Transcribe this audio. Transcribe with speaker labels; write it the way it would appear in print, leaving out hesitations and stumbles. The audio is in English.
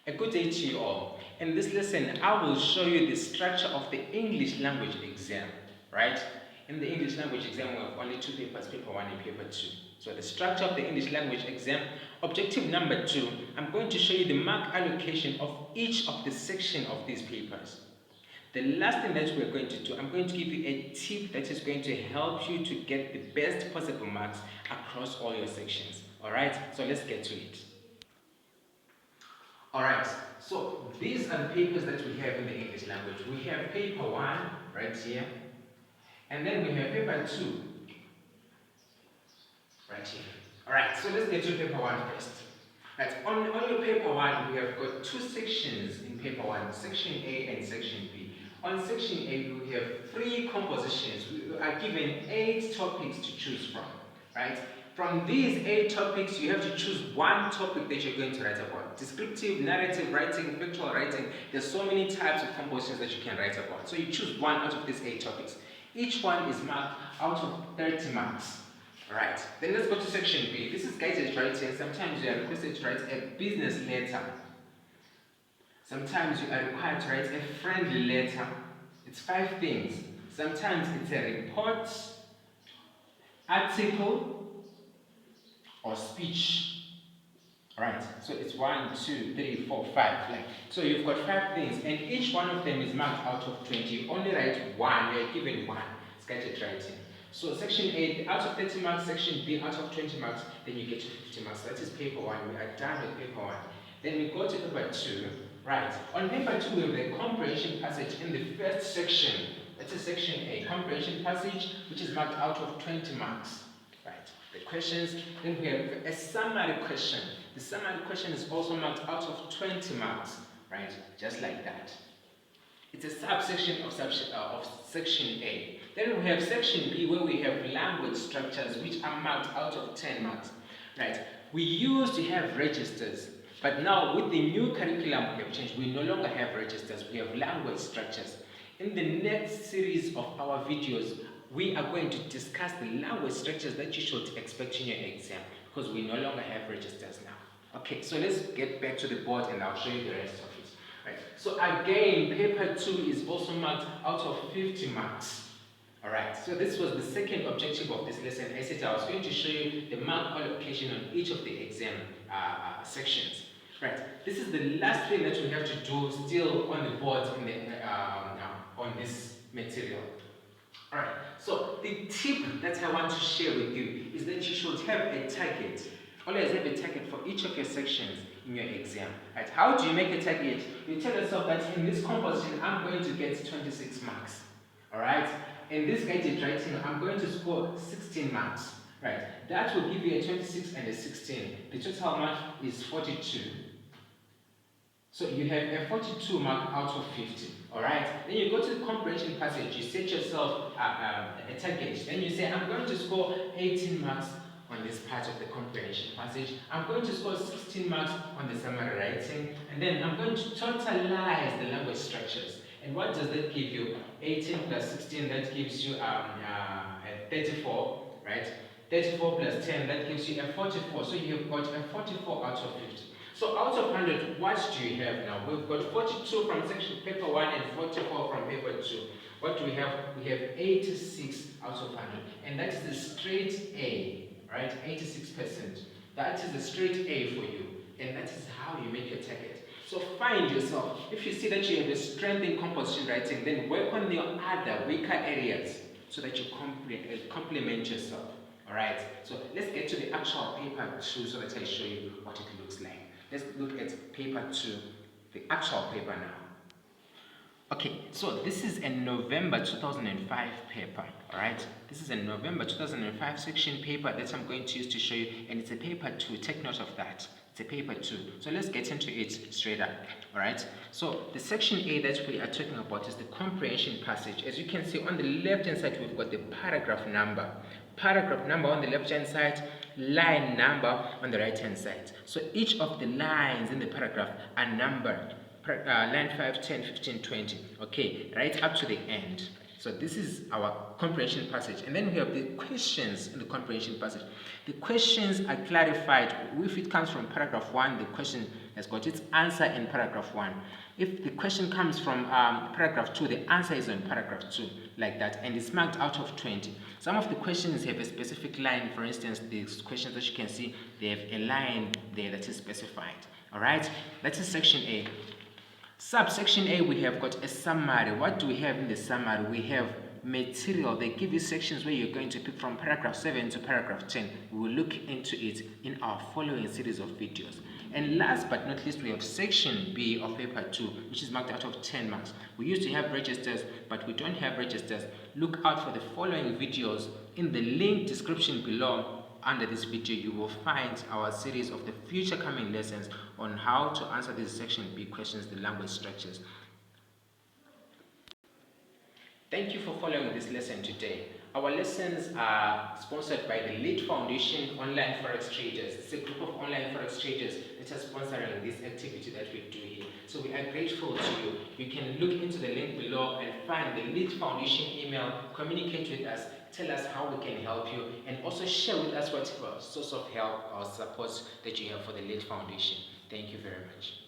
Speaker 1: A good day to you all. In this lesson, I will show you the structure of the English language exam, right? In the English language exam, we have only two papers, paper 1 and paper 2. So the structure of the English language exam, objective number 2, I'm going to show you the mark allocation of each of the section of these papers. The last thing that we're going to do, I'm going to give you a tip that is going to help you to get the best possible marks across all your sections. Alright, so let's get to it. Alright, so these are the papers that we have in the English language. We have paper 1 right here, and then we have paper 2 right here. Alright, so let's get to paper 1 first. Right, on your paper 1, we have got two sections in paper 1, section A and section B. On section A, we have 3 compositions. We are given 8 topics to choose from, right? From these 8 topics, you have to choose one topic that you're going to write about. Descriptive, narrative writing, factual writing. There's so many types of compositions that you can write about. So you choose one out of these 8 topics. Each one is marked out of 30 marks. Right, then let's go to section B. This is guided writing. Sometimes you are requested to write a business letter. Sometimes you are required to write a friendly letter. It's 5 things. Sometimes it's a report, article, or speech. Right, so it's 1, 2, 3, 4, 5. Like, so you've got 5 things, and each one of them is marked out of 20. You only write 1, you're given 1. It's guided writing. So section A, out of 30 marks, section B, out of 20 marks, then you get to 50 marks. That is paper 1. We are done with paper 1. Then we go to paper 2. Right, on paper 2, we have the comprehension passage in the first section. That is section A, comprehension passage, which is marked out of 20 marks. Right, the questions. Then we have a summary question. The summary question is also marked out of 20 marks. Right, just like that. It's a subsection of section A. Then we have section B, where we have language structures, which are marked out of 10 marks. Right. We used to have registers, but now with the new curriculum we have changed. We no longer have registers. We have language structures. In the next series of our videos, we are going to discuss the language structures that you should expect in your exam, because we no longer have registers now. Okay, so let's get back to the board and I'll show you the rest of it. Right. So again, paper 2 is also marked out of 50 marks. Alright, so this was the second objective of this lesson. I said I was going to show you the mark allocation on each of the exam sections. Right, this is the last thing that we have to do still on the board in the, on this material. Alright, so the tip that I want to share with you is that you should have a target. Always have a target for each of your sections in your exam. Right? How do you make a target? You tell yourself that in this composition, I'm going to get 26 marks. Alright? In this guided writing, I'm going to score 16 marks. Right? That will give you a 26 and a 16. The total mark is 42. So you have a 42 mark out of 50. Alright? Then you go to the comprehension passage, you set yourself a target. Then you say, I'm going to score 18 marks on this part of the comprehension passage. I'm going to score 16 marks on the summary writing, and then I'm going to totalize the language structures. And what does that give you? 18 plus 16, that gives you 34, right? 34 plus 10, that gives you a 44. So you've got a 44 out of 50. So out of 100, what do you have now? We've got 42 from section paper 1 and 44 from paper 2. What do we have? We have 86 out of 100. And that is the straight A. Right, 86%. That is a straight A for you, and that is how you make your target. So find yourself. If you see that you have a strength in composition writing, then work on your other weaker areas so that you complement yourself. All right. So let's get to the actual paper 2 so that I show you what it looks like. Let's look at paper 2, the actual paper now. Okay, so this is a November 2005 paper, alright? This is a November 2005 section paper that I'm going to use to show you, and it's a paper 2, take note of that. It's a paper 2. So let's get into it straight up, alright? So the section A that we are talking about is the comprehension passage. As you can see on the left hand side, we've got the paragraph number. Paragraph number on the left hand side, line number on the right hand side. So each of the lines in the paragraph are numbered. Line 5, 10, 15, 20, okay, right up to the end. So this is our comprehension passage. And then we have the questions in the comprehension passage. The questions are clarified. If it comes from paragraph 1, the question has got its answer in paragraph 1. If the question comes from paragraph 2, the answer is on paragraph 2, like that, and it's marked out of 20. Some of the questions have a specific line. For instance, these questions that you can see, they have a line there that is specified. Alright, that is section A. Subsection A, we have got a summary. What do we have in the summary? We have material. They give you sections where you're going to pick from paragraph 7 to paragraph 10. We will look into it in our following series of videos. And last but not least, we have section B of paper 2, which is marked out of 10 marks. We used to have registers, but we don't have registers. Look out for the following videos. In the link description below, under this video, you will find our series of the future coming lessons on how to answer these section B questions, the language structures. Thank you for following this lesson today. Our lessons are sponsored by the LLEAT Foundation Online Forex Traders. It's a group of online forex traders that are sponsoring this activity that we do here. So we are grateful to you. You can look into the link below and find the LLEAT Foundation email, communicate with us, tell us how we can help you, and also share with us whatever source of help or support that you have for the LLEAT Foundation. Thank you very much.